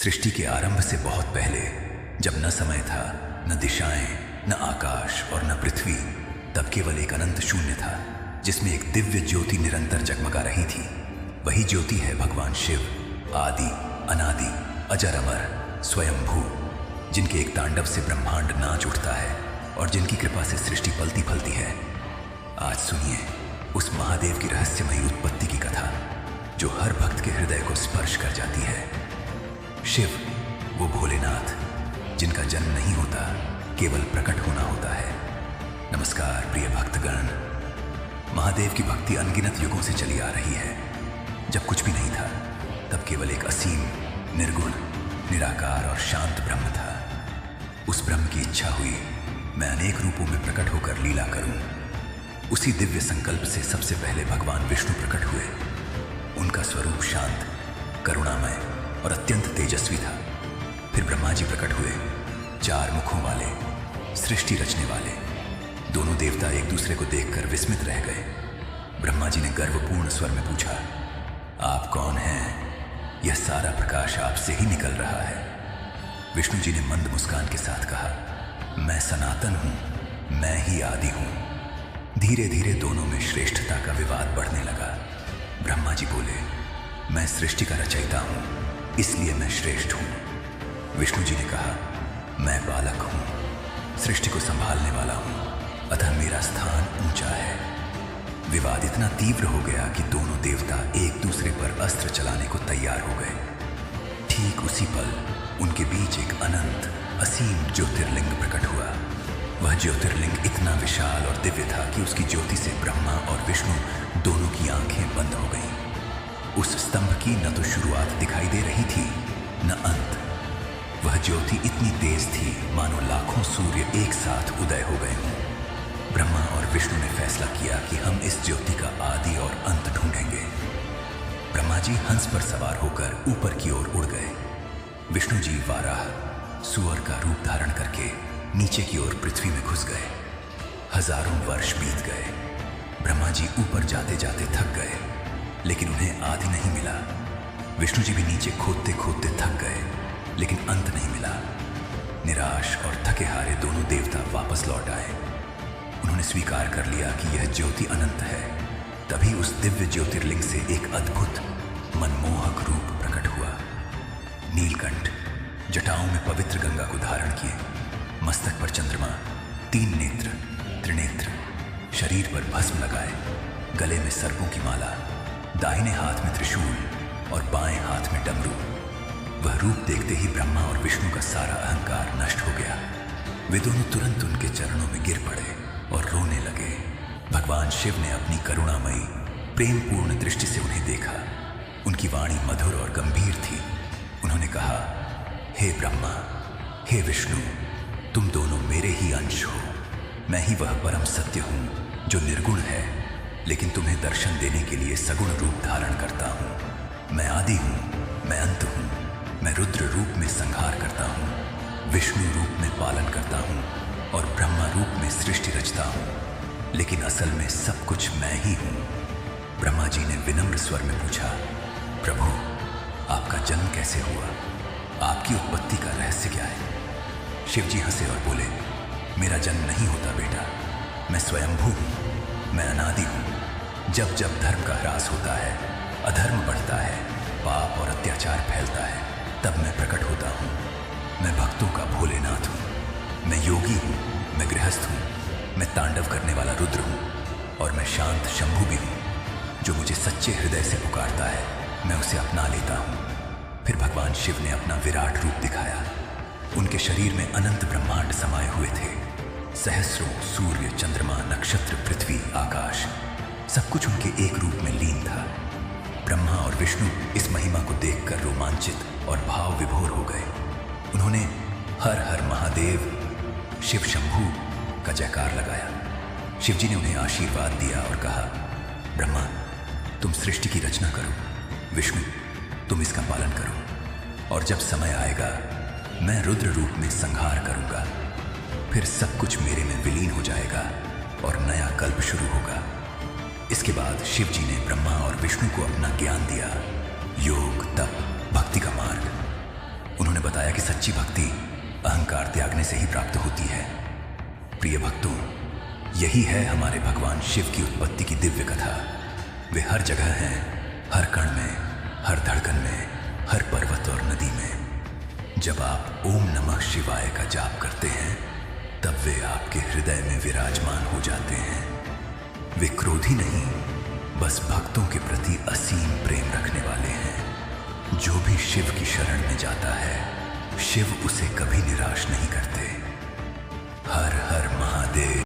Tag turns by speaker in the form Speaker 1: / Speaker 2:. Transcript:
Speaker 1: सृष्टि के आरंभ से बहुत पहले, जब न समय था, न दिशाएं, न आकाश और न पृथ्वी, तब केवल एक अनंत शून्य था जिसमें एक दिव्य ज्योति निरंतर जगमगा रही थी। वही ज्योति है भगवान शिव, आदि अनादि अजर अमर स्वयंभू, जिनके एक तांडव से ब्रह्मांड नाच उठता है और जिनकी कृपा से सृष्टि पलती फलती है। आज सुनिए उस महादेव की रहस्यमयी उत्पत्ति की कथा जो हर भक्त के हृदय को स्पर्श कर जाती है। शिव वो भोलेनाथ जिनका जन्म नहीं होता, केवल प्रकट होना होता है। नमस्कार प्रिय भक्तगण। महादेव की भक्ति अनगिनत युगों से चली आ रही है। जब कुछ भी नहीं था तब केवल एक असीम, निर्गुण, निराकार और शांत ब्रह्म था। उस ब्रह्म की इच्छा हुई मैं अनेक रूपों में प्रकट होकर लीला करूं। उसी दिव्य संकल्प से सबसे पहले भगवान विष्णु प्रकट हुए। उनका स्वरूप शांत, करुणामय और अत्यंत तेजस्वी था। फिर ब्रह्मा जी प्रकट हुए, 4 मुखों वाले, सृष्टि रचने वाले। दोनों देवता एक दूसरे को देखकर विस्मित रह गए। ब्रह्मा जी ने गर्वपूर्ण स्वर में पूछा, आप कौन हैं? यह सारा प्रकाश आपसे ही निकल रहा है। विष्णु जी ने मंद मुस्कान के साथ कहा, मैं सनातन हूं, मैं ही आदि हूं। धीरे धीरे दोनों में श्रेष्ठता का विवाद बढ़ने लगा। ब्रह्मा जी बोले, मैं सृष्टि का रचयिता हूं, इसलिए मैं श्रेष्ठ हूं। विष्णु जी ने कहा, मैं बालक हूं, सृष्टि को संभालने वाला हूं, अतः मेरा स्थान ऊंचा है। विवाद इतना तीव्र हो गया कि दोनों देवता एक दूसरे पर अस्त्र चलाने को तैयार हो गए। ठीक उसी पल उनके बीच एक अनंत, असीम ज्योतिर्लिंग प्रकट हुआ। वह ज्योतिर्लिंग इतना विशाल और दिव्य था कि उसकी ज्योति से ब्रह्मा और विष्णु दोनों की आंखें बंद हो गईं। उस स्तंभ की न तो शुरुआत दिखाई दे रही थी, न अंत। वह ज्योति इतनी तेज थी मानो लाखों सूर्य एक साथ उदय हो गए हों। ब्रह्मा और विष्णु ने फैसला किया कि हम इस ज्योति का आदि और अंत ढूंढेंगे। ब्रह्मा जी हंस पर सवार होकर ऊपर की ओर उड़ गए। विष्णु जी वाराह, सुअर का रूप धारण करके नीचे की ओर पृथ्वी में घुस गए। हजारों वर्ष बीत गए। ब्रह्मा जी ऊपर जाते जाते थक गए, लेकिन उन्हें आदि नहीं मिला। विष्णु जी भी नीचे खोदते खोदते थक गए, लेकिन अंत नहीं मिला। निराश और थके हारे दोनों देवता वापस लौट आए। उन्होंने स्वीकार कर लिया कि यह ज्योति अनंत है। तभी उस दिव्य ज्योतिर्लिंग से एक अद्भुत, मनमोहक रूप प्रकट हुआ। नीलकंठ जटाओं में पवित्र गंगा को धारण किए, मस्तक पर चंद्रमा, 3 नेत्र, त्रिनेत्र, शरीर पर भस्म लगाए, गले में सर्पों की माला, दाहिने हाथ में त्रिशूल और बाएं हाथ में डमरू। वह रूप देखते ही ब्रह्मा और विष्णु का सारा अहंकार नष्ट हो गया। वे दोनों तुरंत उनके चरणों में गिर पड़े और रोने लगे। भगवान शिव ने अपनी करुणामयी, प्रेमपूर्ण दृष्टि से उन्हें देखा। उनकी वाणी मधुर और गंभीर थी। उन्होंने कहा, हे ब्रह्मा, हे विष्णु, तुम दोनों मेरे ही अंश हो। मैं ही वह परम सत्य हूं जो निर्गुण है, लेकिन तुम्हें दर्शन देने के लिए सगुण रूप धारण करता हूं। मैं आदि हूं, मैं अंत हूं, मैं रुद्र रूप में संहार करता हूं, विष्णु रूप में पालन करता हूं और ब्रह्मा रूप में सृष्टि रचता हूं, लेकिन असल में सब कुछ मैं ही हूं। ब्रह्मा जी ने विनम्र स्वर में पूछा, प्रभु, आपका जन्म कैसे हुआ? आपकी उत्पत्ति का रहस्य क्या है? शिव जी हंसे और बोले, मेरा जन्म नहीं होता बेटा, मैं स्वयंभू हूं, मैं अनादि हूं। जब जब धर्म का ह्रास होता है, अधर्म बढ़ता है, पाप और अत्याचार फैलता है, तब मैं प्रकट होता हूं। मैं भक्तों का भोलेनाथ हूं, मैं योगी हूं, मैं गृहस्थ हूं, मैं तांडव करने वाला रुद्र हूं और मैं शांत शंभु भी हूं। जो मुझे सच्चे हृदय से पुकारता है, मैं उसे अपना लेता हूं। फिर भगवान शिव ने अपना विराट रूप दिखाया। उनके शरीर में अनंत ब्रह्मांड समाये हुए थे। सहस्रों सूर्य, चंद्रमा, नक्षत्र, पृथ्वी, आकाश, सब कुछ उनके एक रूप में लीन था। ब्रह्मा और विष्णु इस महिमा को देखकर रोमांचित और भाव विभोर हो गए। उन्होंने हर हर महादेव, शिव शंभू का जयकार लगाया। शिव जी ने उन्हें आशीर्वाद दिया और कहा, ब्रह्मा, तुम सृष्टि की रचना करो, विष्णु तुम इसका पालन करो, और जब समय आएगा मैं रुद्र रूप में संहार करूंगा। फिर सब कुछ मेरे में विलीन हो जाएगा और नया कल्प शुरू होगा। इसके बाद शिव जी ने ब्रह्मा और विष्णु को अपना ज्ञान दिया, योग, तप, भक्ति का मार्ग। बताया कि सच्ची भक्ति अहंकार त्यागने से ही प्राप्त होती है। प्रिय भक्तों, यही है हमारे भगवान शिव की उत्पत्ति की दिव्य कथा। वे हर जगह हैं, हर कण में, हर धड़कन में, हर पर्वत और नदी में। जब आप ओम नमः शिवाय का जाप करते हैं तब वे आपके हृदय में विराजमान हो जाते हैं। वे क्रोधी नहीं, बस भक्तों के प्रति असीम प्रेम रखने वाले हैं। जो भी शिव की शरण में जाता है, शिव उसे कभी निराश नहीं करते। हर हर महादेव।